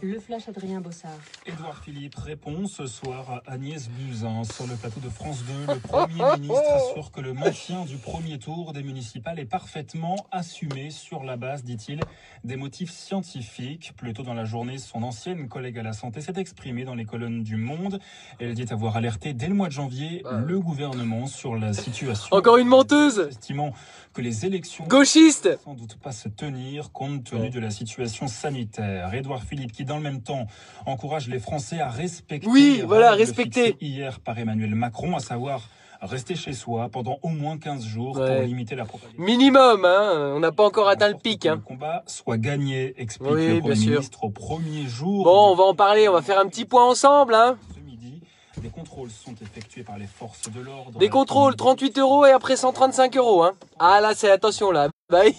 Le flash Adrien Bossard. Édouard Philippe répond ce soir à Agnès Buzyn sur le plateau de France 2. Le Premier ministre assure que le maintien du premier tour des municipales est parfaitement assumé sur la base, dit-il, des motifs scientifiques. Plus tôt dans la journée, son ancienne collègue à la santé s'est exprimée dans les colonnes du Monde. Elle dit avoir alerté dès le mois de janvier le gouvernement sur la situation. Encore une menteuse, estimant que les élections gauchiste, ne vont sans doute pas se tenir compte tenu de la situation sanitaire. Édouard Philippe qui dans le même temps encourage les Français à respecter respecter hier par Emmanuel Macron, à savoir rester chez soi pendant au moins 15 jours pour limiter la propagation. Minimum, hein, on n'a pas encore atteint le pic. Le combat soit gagné, explique le Premier ministre au premier jour. Bon, on va en parler, on va faire un petit point ensemble. Hein. Ce midi, des contrôles sont effectués par les forces de l'ordre. Des contrôles, 38 € et après 135 €. Hein. Ah là, c'est attention là. Bah, il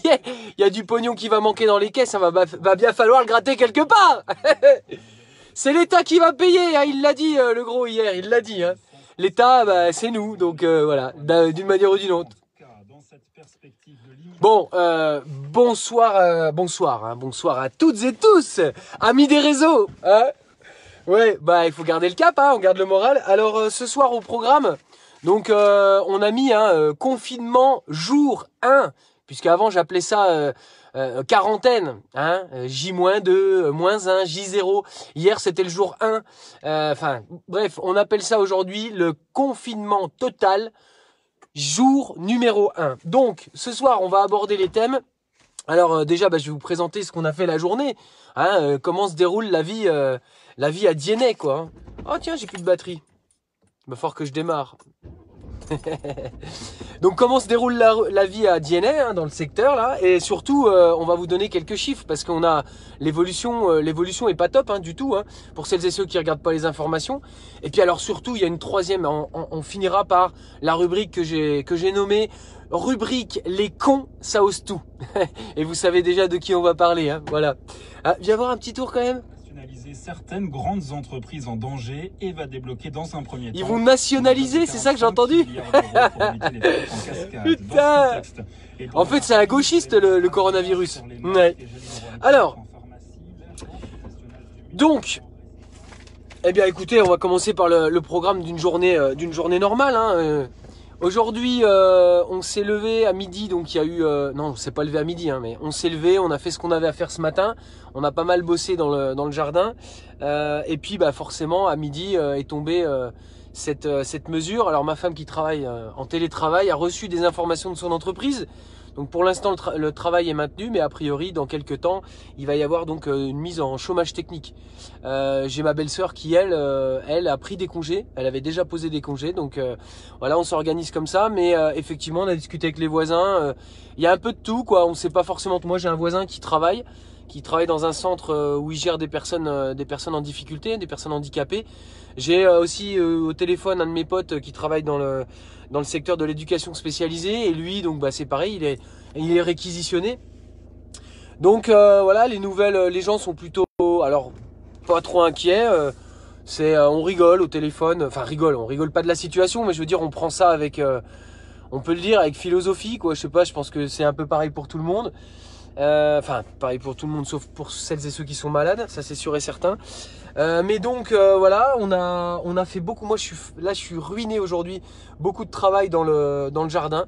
y a du pognon qui va manquer dans les caisses, ça va bien falloir le gratter quelque part. C'est l'État qui va payer, hein, il l'a dit le gros hier, il l'a dit. Hein. L'État, bah, c'est nous, donc voilà, d'une manière ou d'une autre. Bon, bonsoir à toutes et tous, amis des réseaux. Hein. Ouais, bah il faut garder le cap, hein, on garde le moral. Alors ce soir au programme, donc on a mis confinement jour 1. Puisqu'avant j'appelais ça quarantaine, hein, J-2, -1, J0. Hier c'était le jour 1. Enfin bref, on appelle ça aujourd'hui le confinement total, jour numéro 1. Donc ce soir on va aborder les thèmes. Alors déjà je vais vous présenter ce qu'on a fait la journée. Hein, comment se déroule la vie à Dienay quoi. Oh tiens j'ai plus de batterie. Il va falloir que je démarre. Donc comment se déroule la vie à Dienay, hein, dans le secteur là, et surtout on va vous donner quelques chiffres parce qu'on a l'évolution est pas top hein, du tout hein, pour celles et ceux qui regardent pas les informations. Et puis alors surtout il y a une troisième, on finira par la rubrique que j'ai nommée rubrique les cons ça ose tout. Et vous savez déjà de qui on va parler hein, voilà. Ah, viens voir un petit tour quand même. Certaines grandes entreprises en danger et va débloquer dans un premier temps. Ils vont nationaliser, c'est ça que j'ai entendu. Putain. En fait, c'est un gauchiste le coronavirus. Ouais. Alors, donc, eh bien, écoutez, on va commencer par le programme d'une journée normale. Hein. Aujourd'hui, on s'est levé à midi, donc il y a eu... non, on s'est pas levé à midi, hein, mais on s'est levé, on a fait ce qu'on avait à faire ce matin. On a pas mal bossé dans le jardin. Et puis, bah, forcément, à midi est tombée cette mesure. Alors, ma femme qui travaille en télétravail a reçu des informations de son entreprise. Donc pour l'instant le travail est maintenu, mais a priori dans quelques temps il va y avoir donc une mise en chômage technique. J'ai ma belle-sœur qui elle a pris des congés, elle avait déjà posé des congés, donc voilà on s'organise comme ça. Mais effectivement on a discuté avec les voisins, il y a un peu de tout quoi, on sait pas forcément. Moi j'ai un voisin qui travaille dans un centre où il gère des personnes en difficulté, des personnes handicapées. J'ai aussi au téléphone un de mes potes qui travaille dans le secteur de l'éducation spécialisée, et lui donc bah c'est pareil, il est réquisitionné. Donc voilà, les gens sont plutôt alors pas trop inquiets. On rigole au téléphone, enfin on rigole pas de la situation, mais je veux dire on prend ça avec on peut le dire avec philosophie quoi. Je sais pas, je pense que c'est un peu pareil pour tout le monde. Enfin pareil pour tout le monde sauf pour celles et ceux qui sont malades, ça c'est sûr et certain. Mais donc voilà, on a fait beaucoup. Moi je suis ruiné aujourd'hui, beaucoup de travail dans le jardin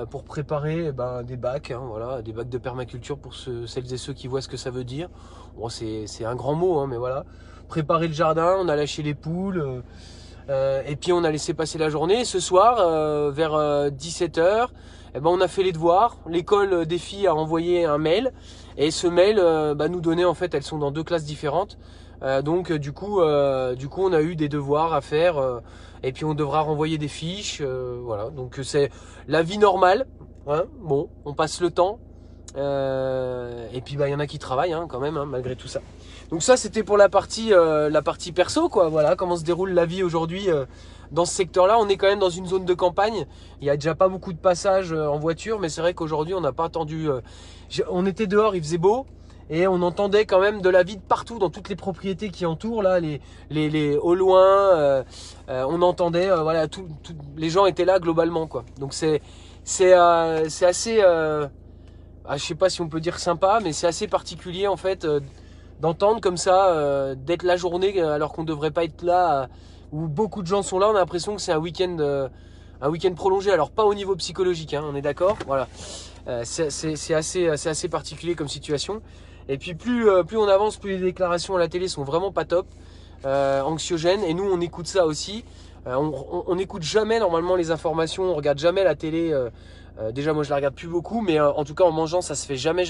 pour préparer des bacs, hein, voilà, des bacs de permaculture pour celles et ceux qui voient ce que ça veut dire. Bon c'est un grand mot hein, mais voilà, préparer le jardin, on a lâché les poules et puis on a laissé passer la journée. Ce soir vers 17 h on a fait les devoirs. L'école des filles a envoyé un mail, et ce mail nous donnait en fait, elles sont dans 2 classes différentes. Donc du coup on a eu des devoirs à faire et puis on devra renvoyer des fiches. Voilà, donc c'est la vie normale. Hein. Bon, on passe le temps. Et puis y en a qui travaillent hein, quand même hein, malgré tout ça. Donc ça c'était pour la partie perso quoi. Voilà comment se déroule la vie aujourd'hui dans ce secteur-là. On est quand même dans une zone de campagne. Il y a déjà pas beaucoup de passages en voiture, mais c'est vrai qu'aujourd'hui on n'a pas attendu. On était dehors, il faisait beau. Et on entendait quand même de la vie de partout, dans toutes les propriétés qui entourent là, au loin, on entendait, voilà, les gens étaient là globalement quoi. Donc c'est assez je sais pas si on peut dire sympa, mais c'est assez particulier en fait d'entendre comme ça, d'être la journée alors qu'on devrait pas être là, où beaucoup de gens sont là. On a l'impression que c'est un week-end prolongé. Alors pas au niveau psychologique, hein, on est d'accord. Voilà, c'est assez particulier comme situation. Et puis plus on avance, plus les déclarations à la télé sont vraiment pas top, anxiogènes. Et nous on écoute ça aussi. On n'écoute jamais normalement les informations, on regarde jamais la télé. Déjà moi je la regarde plus beaucoup, mais en tout cas en mangeant ça se fait jamais.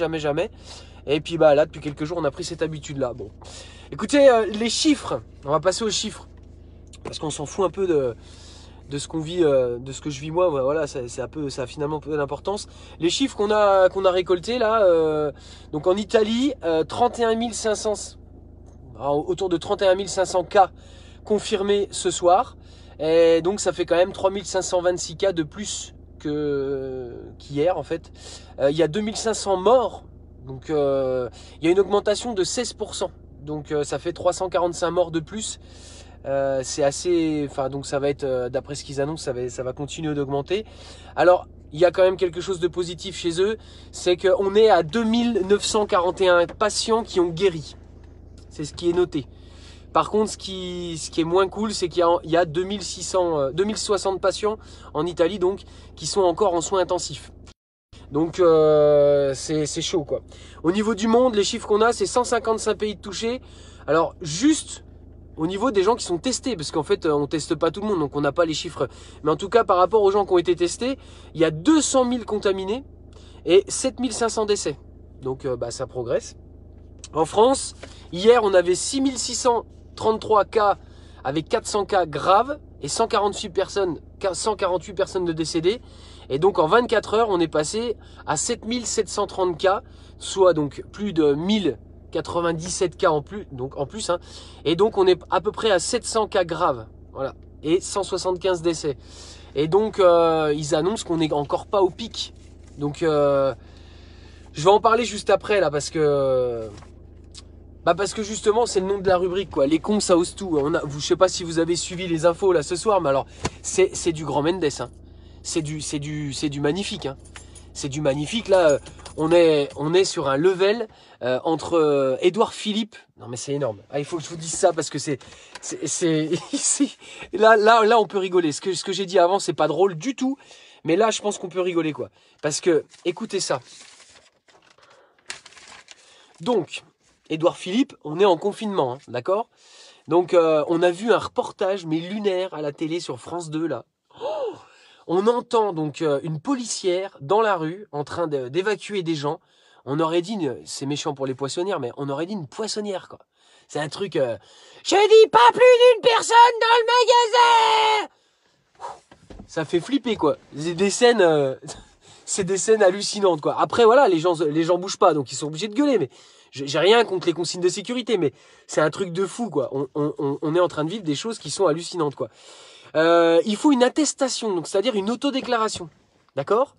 Et puis bah là depuis quelques jours on a pris cette habitude là. Bon, écoutez, les chiffres, on va passer aux chiffres parce qu'on s'en fout un peu de ce qu'on vit, de ce que je vis moi. Voilà, ça a finalement peu d'importance. Les chiffres qu'on a récoltés là, donc en Italie, 31 500, autour de 31 500 cas confirmés ce soir. Et donc ça fait quand même 3526 cas de plus qu'hier en fait. Il y a 2500 morts, donc il y a une augmentation de 16%. Donc ça fait 345 morts de plus. C'est assez, donc ça va être, d'après ce qu'ils annoncent, ça va continuer d'augmenter. Alors il y a quand même quelque chose de positif chez eux, c'est qu'on est à 2941 patients qui ont guéri. C'est ce qui est noté. Par contre, ce qui est moins cool, c'est qu'il y a 2060 patients en Italie, donc, qui sont encore en soins intensifs. Donc, c'est chaud, quoi. Au niveau du monde, les chiffres qu'on a, c'est 155 pays touchés. Alors, juste au niveau des gens qui sont testés, parce qu'en fait, on teste pas tout le monde, donc on n'a pas les chiffres. Mais en tout cas, par rapport aux gens qui ont été testés, il y a 200 000 contaminés et 7500 décès. Donc, ça progresse. En France, hier, on avait 6633 cas avec 400 cas graves et 148 personnes de décédés. Et donc, en 24 heures, on est passé à 7730 cas, soit donc plus de 1097 cas en plus. Hein. Et donc, on est à peu près à 700 cas graves. Voilà. Et 175 décès. Et donc, ils annoncent qu'on n'est encore pas au pic. Donc, je vais en parler juste après, là, parce que justement c'est le nom de la rubrique quoi. Les cons ça ose tout. Je sais pas si vous avez suivi les infos là ce soir, mais alors c'est du grand Mendes. Hein. C'est du magnifique. Hein. C'est du magnifique là. On est sur un level entre Édouard Philippe. Non mais c'est énorme. Ah, il faut que je vous dise ça parce que c'est là on peut rigoler. Ce que j'ai dit avant c'est pas drôle du tout, mais là je pense qu'on peut rigoler quoi. Parce que écoutez ça. Donc Édouard Philippe, on est en confinement, hein, d'accord? Donc on a vu un reportage mais lunaire à la télé sur France 2 là. Oh, on entend donc une policière dans la rue en train d'évacuer des gens. On aurait dit, c'est méchant pour les poissonnières, mais on aurait dit une poissonnière quoi. C'est un truc, je dis pas plus d'une personne dans le magasin. Ça fait flipper quoi. C'est des scènes, c'est des scènes hallucinantes quoi. Après voilà, les gens bougent pas, donc ils sont obligés de gueuler, mais j'ai rien contre les consignes de sécurité, mais c'est un truc de fou, quoi. On est en train de vivre des choses qui sont hallucinantes, quoi. Il faut une attestation, donc c'est-à-dire une autodéclaration, d'accord?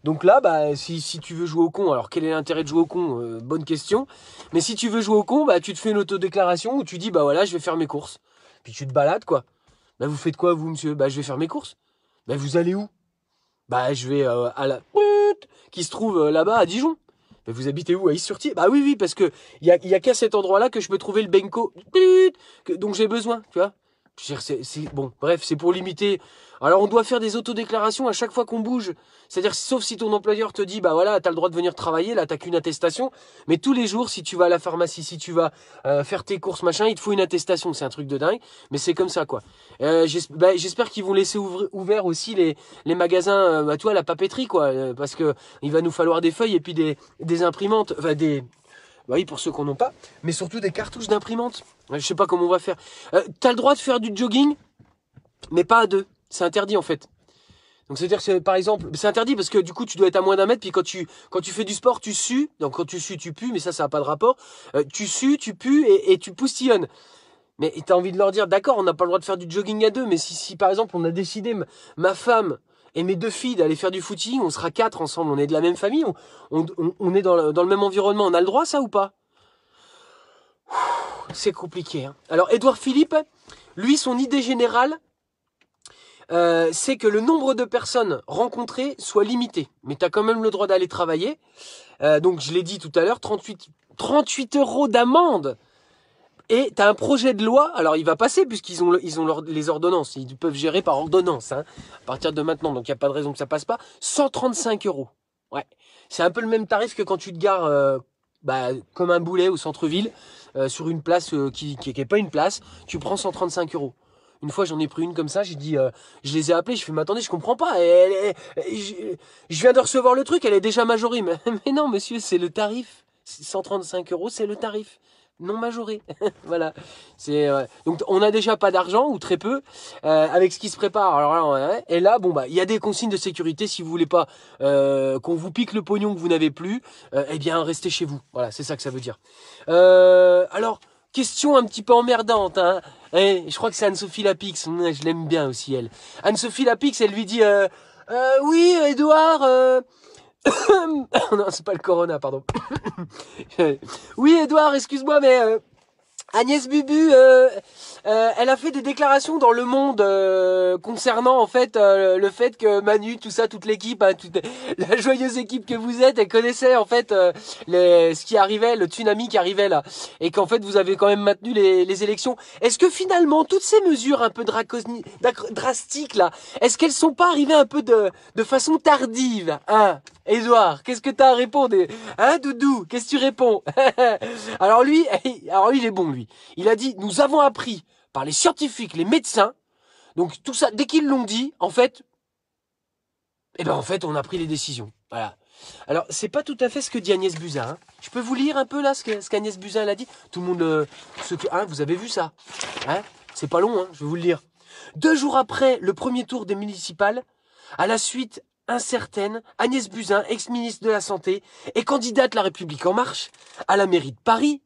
Donc là, si tu veux jouer au con, alors quel est l'intérêt de jouer au con? Bonne question. Mais si tu veux jouer au con, tu te fais une autodéclaration où tu dis, voilà, je vais faire mes courses. Puis tu te balades, quoi. Vous faites quoi, vous, monsieur? Je vais faire mes courses. Vous allez où? Je vais à la qui se trouve là-bas à Dijon. Mais vous habitez où? À Is-sur-Tille? Oui, parce que il y a qu'à cet endroit-là que je peux trouver le Benko dont j'ai besoin, tu vois. Bon, bref, c'est pour limiter. Alors on doit faire des autodéclarations à chaque fois qu'on bouge. C'est-à-dire, sauf si ton employeur te dit, voilà, t'as le droit de venir travailler, là t'as qu'une attestation. Mais tous les jours, si tu vas à la pharmacie, si tu vas faire tes courses, machin, il te faut une attestation. C'est un truc de dingue, mais c'est comme ça, quoi. J'espère qu'ils vont laisser ouvert aussi les magasins, tu vois, la papeterie, quoi. Parce que il va nous falloir des feuilles et puis des imprimantes, oui, pour ceux qu'on n'ont pas, mais surtout des cartouches d'imprimante. Je sais pas comment on va faire. T'as le droit de faire du jogging, mais pas à deux. C'est interdit en fait. Donc c'est-à-dire que par exemple, c'est interdit parce que du coup tu dois être à moins d'un mètre, puis quand tu fais du sport, tu sues. Donc quand tu sues, tu pues, mais ça n'a pas de rapport. Tu sues, tu pues et tu poustillonnes. Mais t'as envie de leur dire, d'accord, on n'a pas le droit de faire du jogging à deux, mais si par exemple on a décidé, ma femme et mes 2 filles d'aller faire du footing, on sera 4 ensemble, on est de la même famille, on est dans le même environnement, on a le droit ça ou pas? C'est compliqué. Hein. Alors Édouard Philippe, lui, son idée générale, c'est que le nombre de personnes rencontrées soit limité. Mais tu as quand même le droit d'aller travailler. Donc je l'ai dit tout à l'heure, 38 € d'amende. Et tu as un projet de loi, alors il va passer puisqu'ils ont, les ordonnances, ils peuvent gérer par ordonnance à partir de maintenant, donc il n'y a pas de raison que ça passe pas. 135 €. Ouais, c'est un peu le même tarif que quand tu te gares comme un boulet au centre-ville, sur une place qui est pas une place, tu prends 135 €. Une fois, j'en ai pris une comme ça, j'ai dit, je les ai appelés, je fais, mais attendez, je comprends pas. Je viens de recevoir le truc, elle est déjà majorée. Mais non, monsieur, c'est le tarif. 135 €, c'est le tarif. Non majoré. Voilà. Donc, on n'a déjà pas d'argent, ou très peu, avec ce qui se prépare. Alors là, et là, il y a des consignes de sécurité. Si vous voulez pas qu'on vous pique le pognon que vous n'avez plus, eh bien, restez chez vous. Voilà, c'est ça que ça veut dire. Alors, question un petit peu emmerdante, hein. Je crois que c'est Anne-Sophie Lapix, je l'aime bien aussi elle. Anne-Sophie Lapix, elle lui dit oui, Edouard, non, c'est pas le corona, pardon. Oui, Edouard, excuse-moi, mais Agnès Bubu, elle a fait des déclarations dans Le Monde concernant en fait le fait que Manu, tout ça, toute l'équipe, toute la joyeuse équipe que vous êtes, elle connaissait en fait ce qui arrivait, le tsunami qui arrivait là, et qu'en fait vous avez quand même maintenu les élections. Est-ce que finalement toutes ces mesures un peu drastiques là, est-ce qu'elles sont pas arrivées un peu de façon tardive, hein? Edouard, qu'est-ce que t'as à répondre? Hein, Doudou, qu'est-ce que tu réponds? Alors lui, il est bon, lui. Il a dit, nous avons appris par les scientifiques, les médecins, donc tout ça, dès qu'ils l'ont dit, en fait, on a pris les décisions. Voilà. Alors, c'est pas tout à fait ce que dit Agnès Buzyn, hein. Je peux vous lire un peu là ce qu'Agnès Buzyn a dit? Tout le monde, vous avez vu ça? Hein? C'est pas long, hein, je vais vous le lire. 2 jours après le premier tour des municipales, à la suite incertaine, Agnès Buzyn, ex-ministre de la Santé et candidate La République En Marche à la mairie de Paris,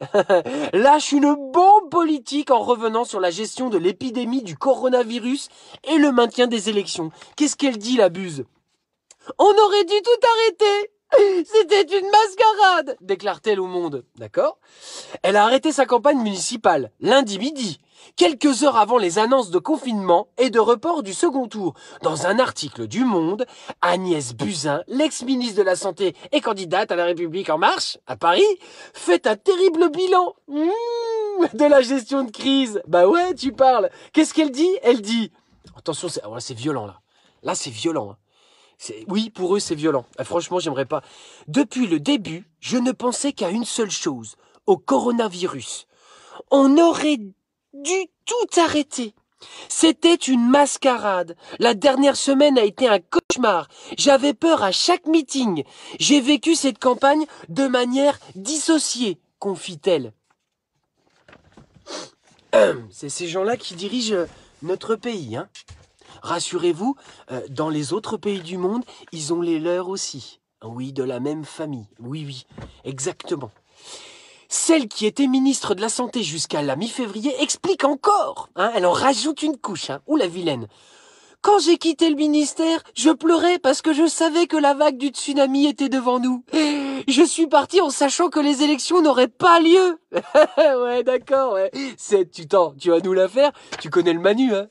lâche une bombe politique en revenant sur la gestion de l'épidémie du coronavirus et le maintien des élections. Qu'est-ce qu'elle dit, la Buse? On aurait dû tout arrêter. C'était une mascarade, déclare-t-elle au Monde. D'accord? Elle a arrêté sa campagne municipale lundi midi, quelques heures avant les annonces de confinement et de report du second tour. Dans un article du Monde, Agnès Buzyn, l'ex-ministre de la Santé et candidate à La République En Marche, à Paris, fait un terrible bilan de la gestion de crise. Bah ouais, tu parles. Qu'est-ce qu'elle dit? Elle dit... Attention, c'est violent là. Là, c'est violent. Hein. Oui, pour eux, c'est violent. Franchement, j'aimerais pas. Depuis le début, je ne pensais qu'à une seule chose, au coronavirus. On aurait dû tout arrêter. C'était une mascarade. La dernière semaine a été un cauchemar. J'avais peur à chaque meeting. J'ai vécu cette campagne de manière dissociée, confie-t-elle. C'est ces gens-là qui dirigent notre pays, hein. Rassurez-vous, dans les autres pays du monde, ils ont les leurs aussi. Oui, de la même famille. Oui, exactement. Celle qui était ministre de la Santé jusqu'à la mi-février explique encore. Hein, elle en rajoute une couche. Hein. Ouh, la vilaine. Quand j'ai quitté le ministère, je pleurais parce que je savais que la vague du tsunami était devant nous. Je suis parti en sachant que les élections n'auraient pas lieu. Ouais, d'accord, ouais. Tu vas nous la faire. Tu connais le Manu, hein.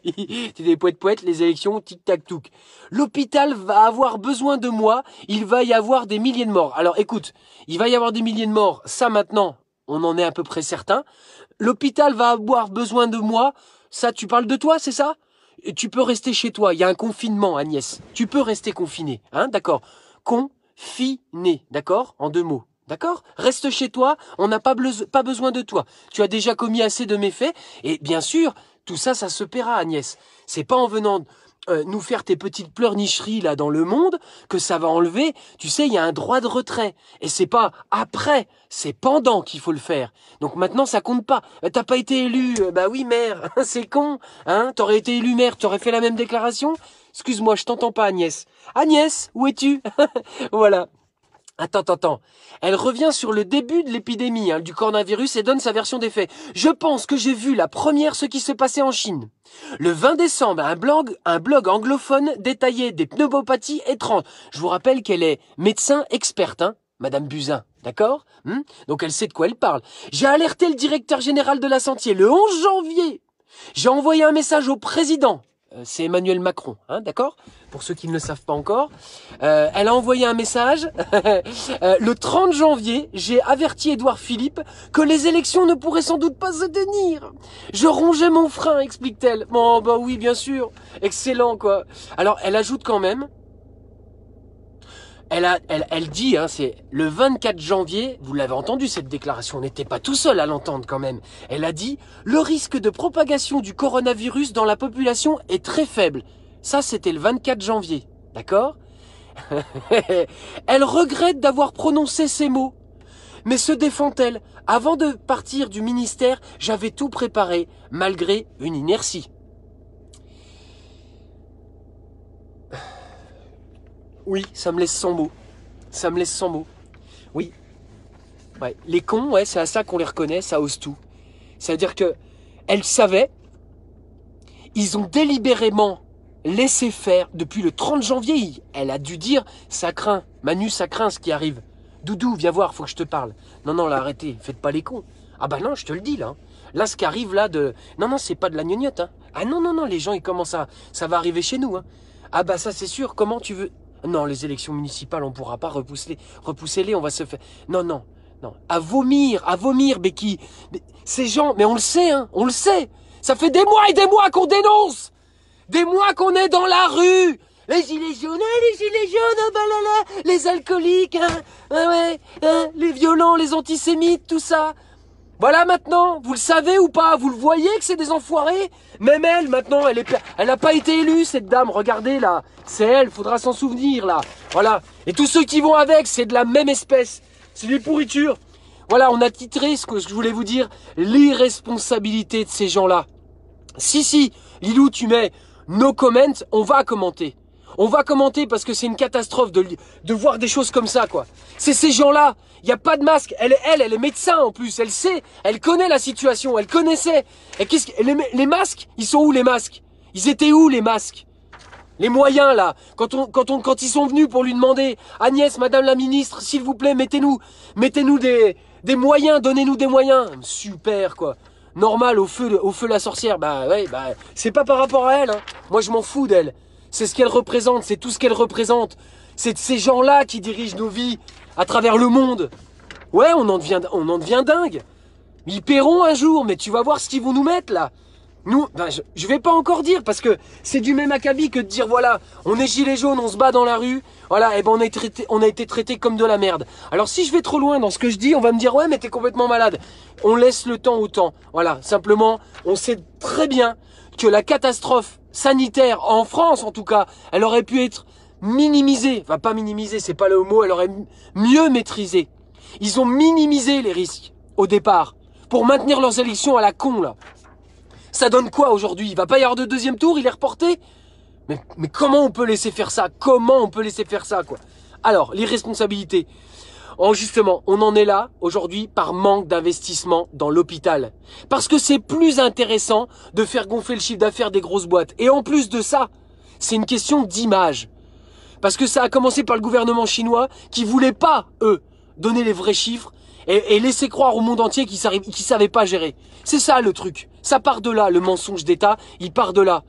C'est des poètes, les élections, tic-tac-touc. L'hôpital va avoir besoin de moi. Il va y avoir des milliers de morts. Alors, écoute, il va y avoir des milliers de morts. Ça, maintenant, on en est à peu près certain. L'hôpital va avoir besoin de moi. Ça, tu parles de toi, c'est ça? Tu peux rester chez toi, il y a un confinement, Agnès. Tu peux rester confiné, hein, d'accord? Confiné, d'accord? En 2 mots, d'accord? Reste chez toi, on n'a pas besoin de toi. Tu as déjà commis assez de méfaits, et bien sûr, tout ça, ça se paiera, Agnès. C'est pas en venant nous faire tes petites pleurnicheries là dans Le Monde que ça va enlever. Tu sais, il y a un droit de retrait. Et c'est pas après, c'est pendant qu'il faut le faire. Donc maintenant, ça compte pas. T'as pas été élu, bah oui, maire. C'est con, hein? T'aurais été élu maire, t'aurais fait la même déclaration? Excuse-moi, je t'entends pas, Agnès. Agnès, où es-tu? Voilà. Attends. Elle revient sur le début de l'épidémie du coronavirus et donne sa version des faits. Je pense que j'ai vu la première ce qui se passait en Chine. Le 20 décembre, un blog anglophone détaillait des pneumopathies étranges. Je vous rappelle qu'elle est médecin experte, hein, Madame Buzyn, d'accord? Donc elle sait de quoi elle parle. J'ai alerté le directeur général de la Santé le 11 janvier. J'ai envoyé un message au président. c'est Emmanuel Macron, hein, d'accord? Pour ceux qui ne le savent pas encore. Elle a envoyé un message. Le 30 janvier, j'ai averti Édouard Philippe que les élections ne pourraient sans doute pas se tenir. Je rongeais mon frein, explique-t-elle. Bon, bah oui, bien sûr. Excellent, quoi. Alors, elle ajoute quand même. Elle dit, hein, c'est le 24 janvier, vous l'avez entendu cette déclaration, on n'était pas tout seul à l'entendre quand même. Elle a dit, le risque de propagation du coronavirus dans la population est très faible. Ça, c'était le 24 janvier, d'accord? Elle regrette d'avoir prononcé ces mots. Mais se défend-elle? Avant de partir du ministère, j'avais tout préparé, malgré une inertie. Oui, ça me laisse sans mots. Ça me laisse sans mots. Oui. Ouais. Les cons, ouais, c'est à ça qu'on les reconnaît, ça ose tout. C'est-à-dire que elle savait, ils ont délibérément laissé faire depuis le 30 janvier. Elle a dû dire, ça craint. Manu, ça craint ce qui arrive. Doudou, viens voir, faut que je te parle. Non, non, là, arrêtez, faites pas les cons. Ah bah non, je te le dis, là. Là, ce qui arrive, là, de... Non, non, c'est pas de la gnognotte, hein. Ah non, non, non, les gens, ils commencent à... Ça va arriver chez nous, hein. Ah bah ça, c'est sûr, comment tu veux... Non, les élections municipales, on pourra pas repousser-les, on va se faire... Non, non, non. À vomir, Becky. Ces gens, mais on le sait, hein, on le sait. Ça fait des mois et des mois qu'on dénonce. Des mois qu'on est dans la rue. Les gilets jaunes, oh bah là là, les alcooliques, hein, ouais, hein, les violents, les antisémites, tout ça. Voilà maintenant, vous le savez ou pas? Vous le voyez que c'est des enfoirés? Même elle, maintenant, elle n'a pas été élue, cette dame. Regardez, là. C'est elle, faudra s'en souvenir, là. Voilà. Et tous ceux qui vont avec, c'est de la même espèce. C'est des pourritures. Voilà, on a titré ce que je voulais vous dire. L'irresponsabilité de ces gens-là. Si, Lilou, tu mets no comment, on va commenter. On va commenter parce que c'est une catastrophe de voir des choses comme ça, quoi. C'est ces gens-là. Il n'y a pas de masque. Elle est médecin en plus. Elle sait. Elle connaît la situation. Elle connaissait. Et les masques, ils sont où les masques? Ils étaient où les masques? Les moyens là. Quand ils sont venus pour lui demander, Agnès, Madame la Ministre, s'il vous plaît, mettez-nous des moyens. Donnez-nous des moyens. Super quoi. Normal au feu la sorcière. Bah ouais, bah c'est pas par rapport à elle. Hein. Moi je m'en fous d'elle. C'est ce qu'elle représente, c'est tout ce qu'elle représente. C'est ces gens-là qui dirigent nos vies à travers le monde. Ouais, on en devient dingue. Ils paieront un jour, mais tu vas voir ce qu'ils vont nous mettre là. Nous, ben, je vais pas encore dire parce que c'est du même acabit que de dire voilà, on est gilets jaunes, on se bat dans la rue. Voilà, et ben on a été traité comme de la merde. Alors si je vais trop loin dans ce que je dis, on va me dire ouais, mais t'es complètement malade. On laisse le temps au temps. Voilà, simplement, on sait très bien que la catastrophe sanitaire, en France en tout cas, elle aurait pu être minimisée. Enfin, pas minimisée, c'est pas le mot, elle aurait mieux maîtrisé. Ils ont minimisé les risques au départ pour maintenir leurs élections à la con, là. Ça donne quoi aujourd'hui? Il va pas y avoir de deuxième tour, il est reporté? Mais comment on peut laisser faire ça? Comment on peut laisser faire ça, quoi? Alors, l'irresponsabilité. Oh, justement, on en est là aujourd'hui par manque d'investissement dans l'hôpital. Parce que c'est plus intéressant de faire gonfler le chiffre d'affaires des grosses boîtes. Et en plus de ça, c'est une question d'image. Parce que ça a commencé par le gouvernement chinois qui voulait pas, eux, donner les vrais chiffres et laisser croire au monde entier qu'ils savaient pas gérer. C'est ça le truc. Ça part de là, le mensonge d'État, il part de là.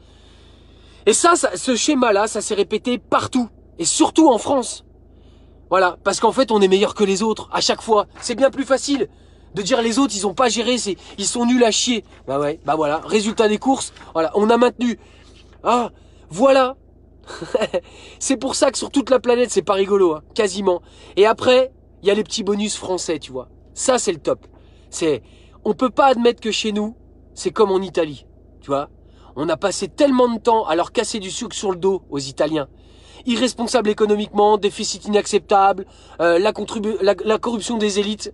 Et ça ce schéma-là, ça s'est répété partout. Et surtout en France. Voilà, parce qu'en fait, on est meilleur que les autres, à chaque fois. C'est bien plus facile de dire les autres, ils ont pas géré, ils sont nuls à chier. Bah ouais, bah voilà, résultat des courses, voilà, on a maintenu. Ah, voilà. C'est pour ça que sur toute la planète, c'est pas rigolo, hein, quasiment. Et après, il y a les petits bonus français, tu vois. Ça, c'est le top. On peut pas admettre que chez nous, c'est comme en Italie, tu vois. On a passé tellement de temps à leur casser du sucre sur le dos aux Italiens. Irresponsable économiquement, déficit inacceptable, la corruption des élites.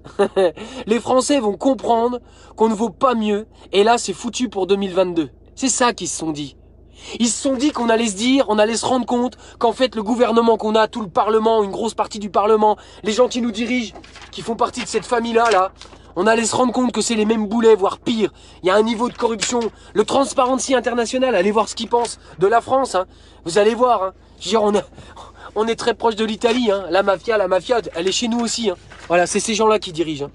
Les Français vont comprendre qu'on ne vaut pas mieux. Et là, c'est foutu pour 2022. C'est ça qu'ils se sont dit. Ils se sont dit qu'on allait se dire, on allait se rendre compte qu'en fait le gouvernement qu'on a, tout le Parlement, une grosse partie du Parlement, les gens qui nous dirigent, qui font partie de cette famille-là, là, on allait se rendre compte que c'est les mêmes boulets, voire pire. Il y a un niveau de corruption. Le Transparency International, allez voir ce qu'ils pensent de la France. Hein. Vous allez voir. Hein. Je veux dire, on est très proche de l'Italie. Hein. La mafia, elle est chez nous aussi. Hein. Voilà, c'est ces gens-là qui dirigent. Hein.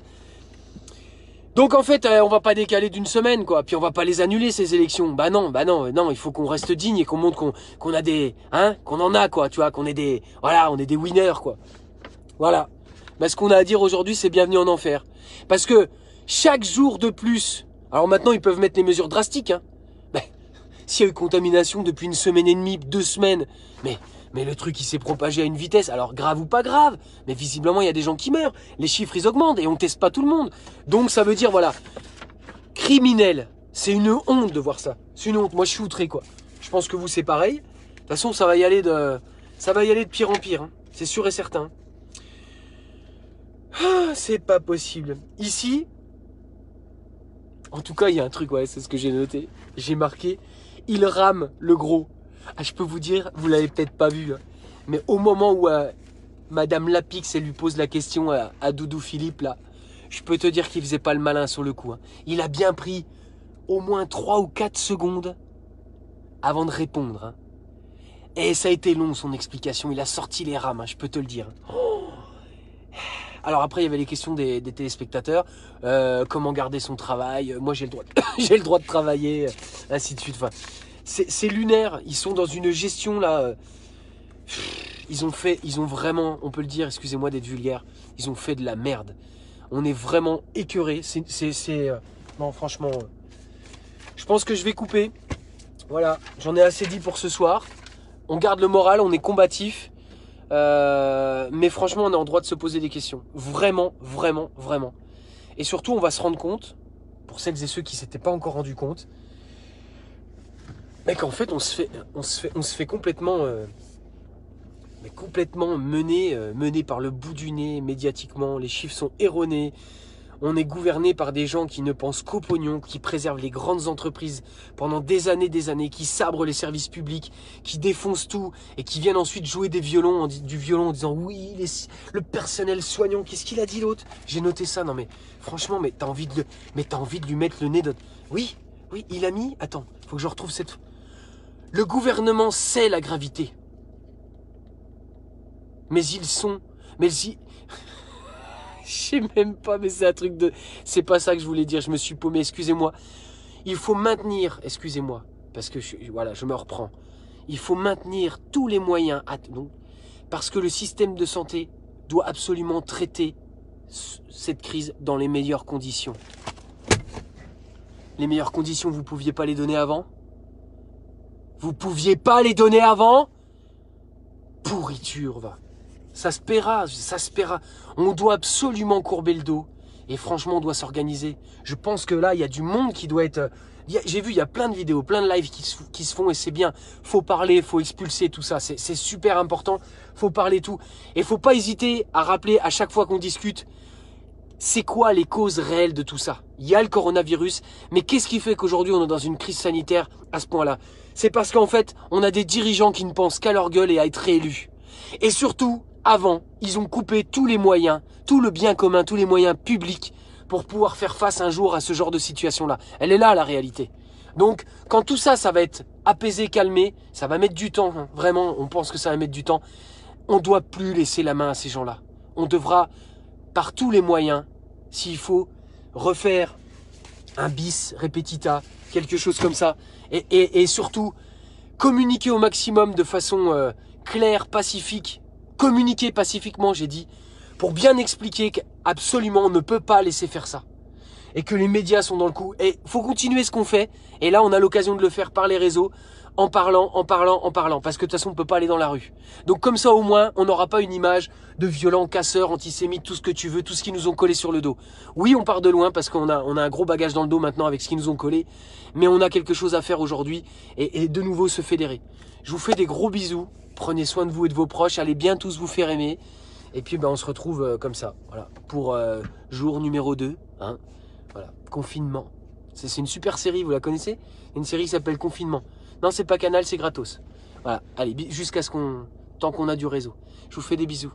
Donc en fait, on va pas décaler d'une semaine, quoi. Puis on va pas les annuler, ces élections. Bah non, non, il faut qu'on reste digne et qu'on montre qu'on a des... Hein, qu'on en a, quoi, tu vois, qu'on est des... Voilà, on est des winners, quoi. Voilà. Bah, ce qu'on a à dire aujourd'hui, c'est bienvenue en enfer. Parce que chaque jour de plus... Alors maintenant, ils peuvent mettre les mesures drastiques, hein. Bah, s'il y a eu contamination depuis une semaine et demie, 2 semaines... Mais le truc, il s'est propagé à une vitesse, alors grave ou pas grave, mais visiblement, il y a des gens qui meurent. Les chiffres, ils augmentent et on teste pas tout le monde. Donc, ça veut dire, voilà, criminel. C'est une honte de voir ça. C'est une honte. Moi, je suis outré, quoi. Je pense que vous, c'est pareil. De toute façon, ça va y aller de pire en pire. Hein. C'est sûr et certain. Ah, c'est pas possible. Ici, en tout cas, il y a un truc, ouais, c'est ce que j'ai noté. J'ai marqué, il rame le gros. Ah, je peux vous dire, vous l'avez peut-être pas vu, hein, mais au moment où Madame Lapix, elle lui pose la question à Doudou Philippe, là, je peux te dire qu'il faisait pas le malin sur le coup. Hein. Il a bien pris au moins 3 ou 4 secondes avant de répondre. Hein. Et ça a été long, son explication. Il a sorti les rames, hein, je peux te le dire. Oh. Alors après, il y avait les questions des téléspectateurs. Comment garder son travail. Moi, j'ai le droit j'ai le droit de travailler, ainsi de suite. Enfin, c'est lunaire, ils sont dans une gestion là, ils ont vraiment, on peut le dire, excusez-moi d'être vulgaire, ils ont fait de la merde. On est vraiment écœuré, non franchement, je pense que je vais couper, voilà, j'en ai assez dit pour ce soir, on garde le moral, on est combatif, mais franchement on est en droit de se poser des questions, vraiment, vraiment, vraiment. Et surtout on va se rendre compte, pour celles et ceux qui ne s'étaient pas encore rendu compte, mais qu'en fait, on se fait complètement, mené par le bout du nez médiatiquement. Les chiffres sont erronés. On est gouverné par des gens qui ne pensent qu'au pognon, qui préservent les grandes entreprises pendant des années, qui sabrent les services publics, qui défoncent tout et qui viennent ensuite jouer du violon en disant oui, le personnel soignant. Qu'est-ce qu'il a dit l'autre? J'ai noté ça. Non mais franchement, mais t'as envie de lui mettre le nez de... Oui, il a mis... Attends, faut que je retrouve cette... Le gouvernement sait la gravité. Mais ils sont... Mais si... Je sais même pas, mais c'est un truc de... C'est pas ça que je voulais dire, je me suis paumé, excusez-moi. Il faut maintenir... Excusez-moi, parce que voilà, je me reprends. Il faut maintenir tous les moyens... parce que le système de santé doit absolument traiter cette crise dans les meilleures conditions. Les meilleures conditions, vous pouviez pas les donner avant ? Vous pouviez pas les donner avant? Pourriture, va. Ça se paiera, ça se paiera. On doit absolument courber le dos. Et franchement, on doit s'organiser. Je pense que là, il y a du monde qui doit être... J'ai vu, il y a plein de vidéos, plein de lives qui se font et c'est bien. Faut parler, faut expulser tout ça. C'est super important. Faut parler tout. Et faut pas hésiter à rappeler à chaque fois qu'on discute, c'est quoi les causes réelles de tout ça? Il y a le coronavirus, mais qu'est-ce qui fait qu'aujourd'hui on est dans une crise sanitaire à ce point-là? C'est parce qu'en fait, on a des dirigeants qui ne pensent qu'à leur gueule et à être réélus. Et surtout, avant, ils ont coupé tous les moyens, tout le bien commun, tous les moyens publics pour pouvoir faire face un jour à ce genre de situation-là. Elle est là, la réalité. Donc, quand tout ça, ça va être apaisé, calmé, ça va mettre du temps, hein. Vraiment, on pense que ça va mettre du temps. On ne doit plus laisser la main à ces gens-là. On devra, par tous les moyens, s'il faut, refaire un bis repetita, quelque chose comme ça. Et surtout, communiquer au maximum de façon claire, pacifique. Communiquer pacifiquement, j'ai dit, pour bien expliquer qu'absolument on ne peut pas laisser faire ça. Et que les médias sont dans le coup. Et il faut continuer ce qu'on fait. Et là, on a l'occasion de le faire par les réseaux, en parlant. Parce que de toute façon, on ne peut pas aller dans la rue. Donc comme ça, au moins, on n'aura pas une image de violents, casseurs, antisémites, tout ce que tu veux, tout ce qu'ils nous ont collé sur le dos. Oui, on part de loin parce qu'on a un gros bagage dans le dos maintenant avec ce qu'ils nous ont collé. Mais on a quelque chose à faire aujourd'hui et de nouveau se fédérer. Je vous fais des gros bisous. Prenez soin de vous et de vos proches. Allez bien tous vous faire aimer. Et puis, on se retrouve comme ça. Voilà, pour jour numéro 2. Hein. Voilà, confinement. C'est une super série, vous la connaissez? Une série qui s'appelle Confinement. Non, c'est pas Canal, c'est gratos. Voilà, allez, jusqu'à tant qu'on a du réseau. Je vous fais des bisous.